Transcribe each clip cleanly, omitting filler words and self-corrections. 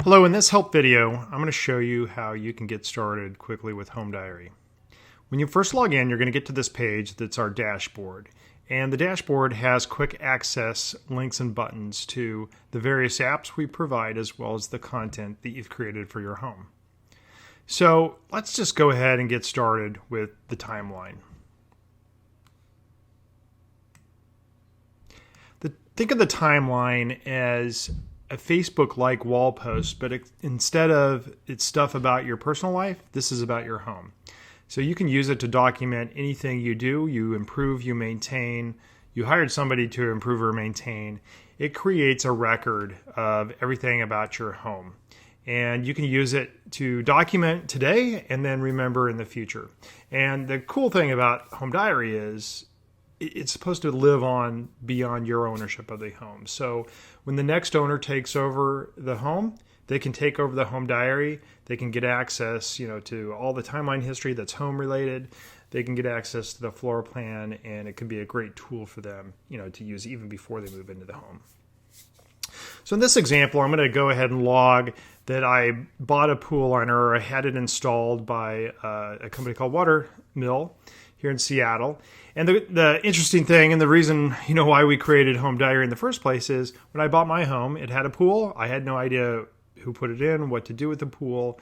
Hello, in this help video, I'm going to show you how you can get started quickly with HomeDiary. When you first log in, you're going to get to this page that's our dashboard. And the dashboard has quick access links and buttons to the various apps we provide as well as the content that you've created for your home. So let's just go ahead and get started with the timeline. Think of the timeline as a Facebook-like wall post, but instead of it's stuff about your personal life, this is about your home. So you can use it to document anything you do, you improve, you maintain, you hired somebody to improve or maintain. It creates a record of everything about your home. And you can use it to document today and then remember in the future. And the cool thing about HomeDiary is it's supposed to live on beyond your ownership of the home. So when the next owner takes over the home, they can take over the HomeDiary. They can get access, to all the timeline history that's home related. They can get access to the floor plan, and it can be a great tool for them, to use even before they move into the home. So in this example, I'm going to go ahead and log that I bought a pool liner, or I had it installed by a company called Watermill here in Seattle. And the interesting thing, and the reason why we created HomeDiary in the first place, is when I bought my home, it had a pool. I had no idea who put it in, what to do with the pool.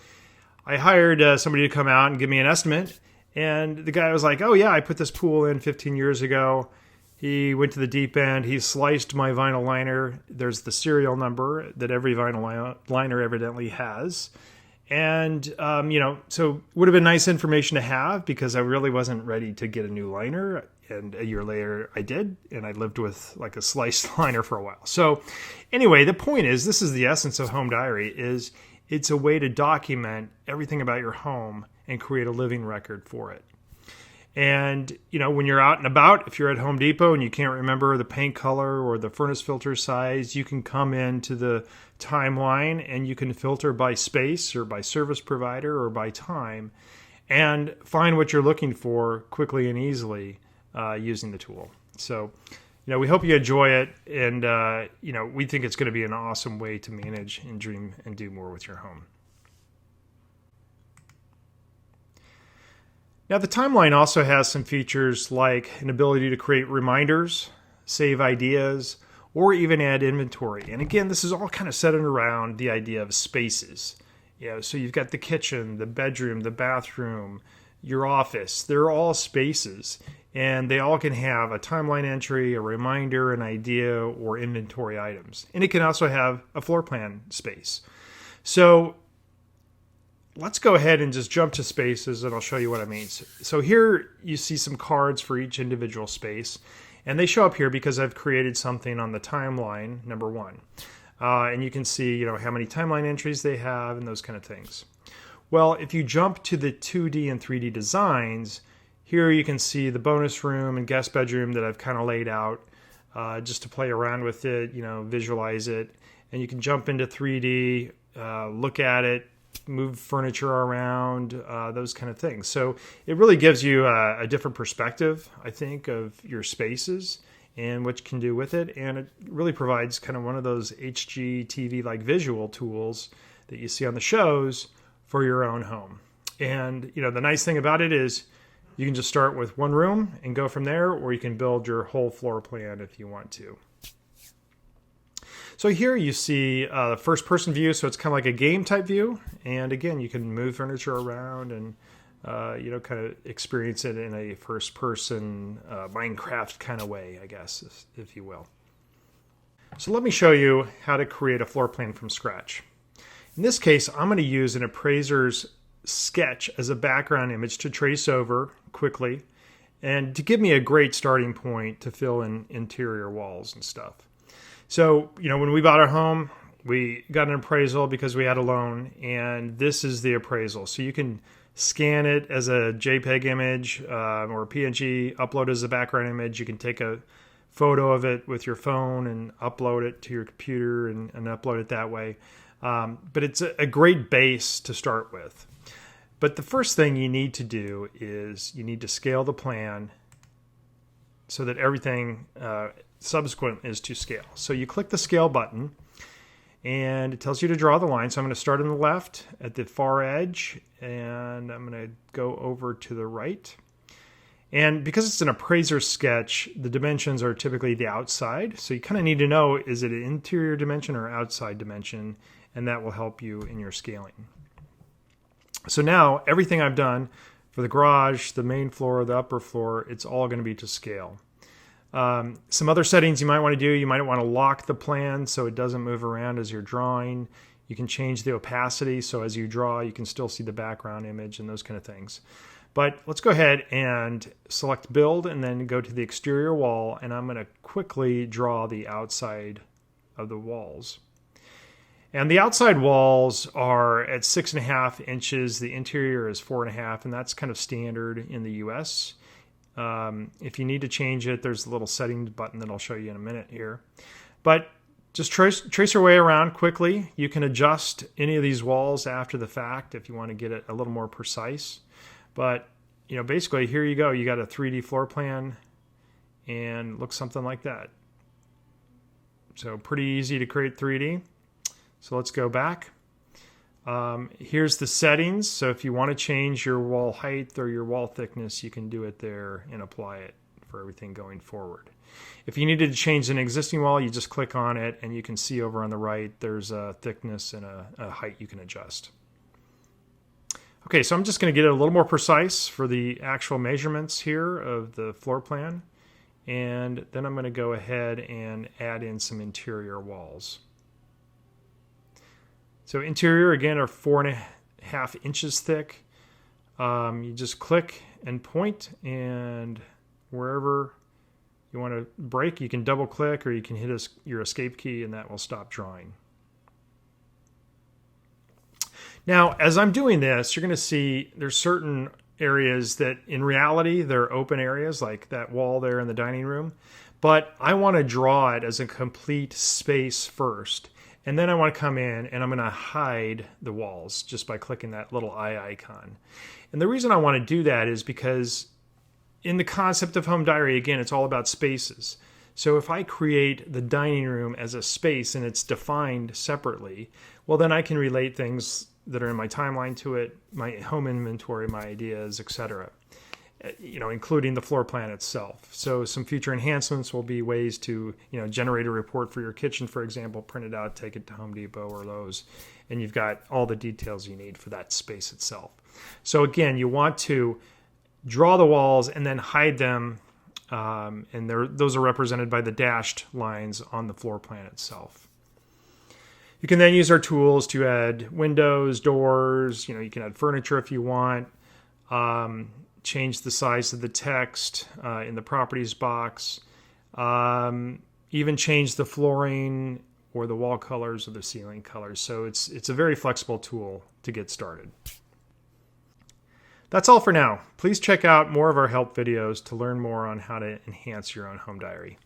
I hired somebody to come out and give me an estimate, and the guy was like, "Oh yeah, I put this pool in 15 years ago." He went to the deep end. He sliced my vinyl liner. There's the serial number that every vinyl liner evidently has. And, so it would have been nice information to have because I really wasn't ready to get a new liner. And a year later I did, and I lived with like a sliced liner for a while. So anyway, the point is, this is the essence of HomeDiary, is it's a way to document everything about your home and create a living record for it. And, when you're out and about, if you're at Home Depot and you can't remember the paint color or the furnace filter size, you can come into the timeline and you can filter by space or by service provider or by time and find what you're looking for quickly and easily using the tool. So, we hope you enjoy it. And, we think it's going to be an awesome way to manage and dream and do more with your home. Now, the timeline also has some features like an ability to create reminders, save ideas, or even add inventory. And again, this is all kind of centered around the idea of spaces. So you've got the kitchen, the bedroom, the bathroom, your office. They're all spaces, and they all can have a timeline entry, a reminder, an idea, or inventory items. And it can also have a floor plan space. So let's go ahead and just jump to spaces, and I'll show you what I mean. So here you see some cards for each individual space, and they show up here because I've created something on the timeline, number one. And you can see, how many timeline entries they have and those kind of things. Well, if you jump to the 2D and 3D designs, here you can see the bonus room and guest bedroom that I've kind of laid out just to play around with it, visualize it. And you can jump into 3D, look at it, move furniture around, those kind of things. So it really gives you a different perspective, I think, of your spaces and what you can do with it. And it really provides kind of one of those HGTV-like visual tools that you see on the shows for your own home. And, the nice thing about it is you can just start with one room and go from there, or you can build your whole floor plan if you want to. So here you see the first person view, so it's kind of like a game type view. And again, you can move furniture around and, kind of experience it in a first person Minecraft kind of way, I guess, if you will. So let me show you how to create a floor plan from scratch. In this case, I'm going to use an appraiser's sketch as a background image to trace over quickly and to give me a great starting point to fill in interior walls and stuff. So, when we bought our home, we got an appraisal because we had a loan, and this is the appraisal. So you can scan it as a JPEG image or a PNG, upload it as a background image. You can take a photo of it with your phone and upload it to your computer and upload it that way. But it's a great base to start with. But the first thing you need to do is you need to scale the plan so that everything subsequent is to scale. So you click the scale button And it tells you to draw the line. So I'm going to start on the left at the far edge, and I'm going to go over to the right. And because it's an appraiser sketch, the dimensions are typically the outside. So you kind of need to know, is it an interior dimension or outside dimension? And that will help you in your scaling. So now everything I've done for the garage, the main floor, the upper floor, it's all going to be to scale. Some other settings you might want to do, you might want to lock the plan so it doesn't move around as you're drawing. You can change the opacity so as you draw you can still see the background image and those kind of things. But let's go ahead and select build and then go to the exterior wall, and I'm going to quickly draw the outside of the walls. And the outside walls are at 6.5 inches. The interior is 4.5, and that's kind of standard in the US. If you need to change it, there's a little settings button that I'll show you in a minute here. But just trace your way around quickly. You can adjust any of these walls after the fact if you want to get it a little more precise. But basically here you go. You got a 3D floor plan and looks something like that. So pretty easy to create 3D. So let's go back. Here's the settings. So if you want to change your wall height or your wall thickness, you can do it there and apply it for everything going forward. If you needed to change an existing wall, you just click on it and you can see over on the right there's a thickness and a height you can adjust. Okay, so I'm just going to get it a little more precise for the actual measurements here of the floor plan. And then I'm going to go ahead and add in some interior walls. So interior, again, are 4.5 inches thick. You just click and point, and wherever you want to break, you can double click or you can hit your escape key, and that will stop drawing. Now, as I'm doing this, you're going to see there's certain areas that in reality, they're open areas like that wall there in the dining room. But I want to draw it as a complete space first. And then I want to come in and I'm going to hide the walls just by clicking that little eye icon. And the reason I want to do that is because in the concept of HomeDiary, again, it's all about spaces. So if I create the dining room as a space and it's defined separately, well, then I can relate things that are in my timeline to it, my home inventory, my ideas, etc. Including the floor plan itself. So some future enhancements will be ways to, generate a report for your kitchen, for example, print it out, take it to Home Depot or Lowe's, and you've got all the details you need for that space itself. So again, you want to draw the walls and then hide them, and those are represented by the dashed lines on the floor plan itself. You can then use our tools to add windows, doors, you can add furniture if you want. Change the size of the text in the properties box, even change the flooring or the wall colors or the ceiling colors. So it's a very flexible tool to get started. That's all for now. Please check out more of our help videos to learn more on how to enhance your own home diary.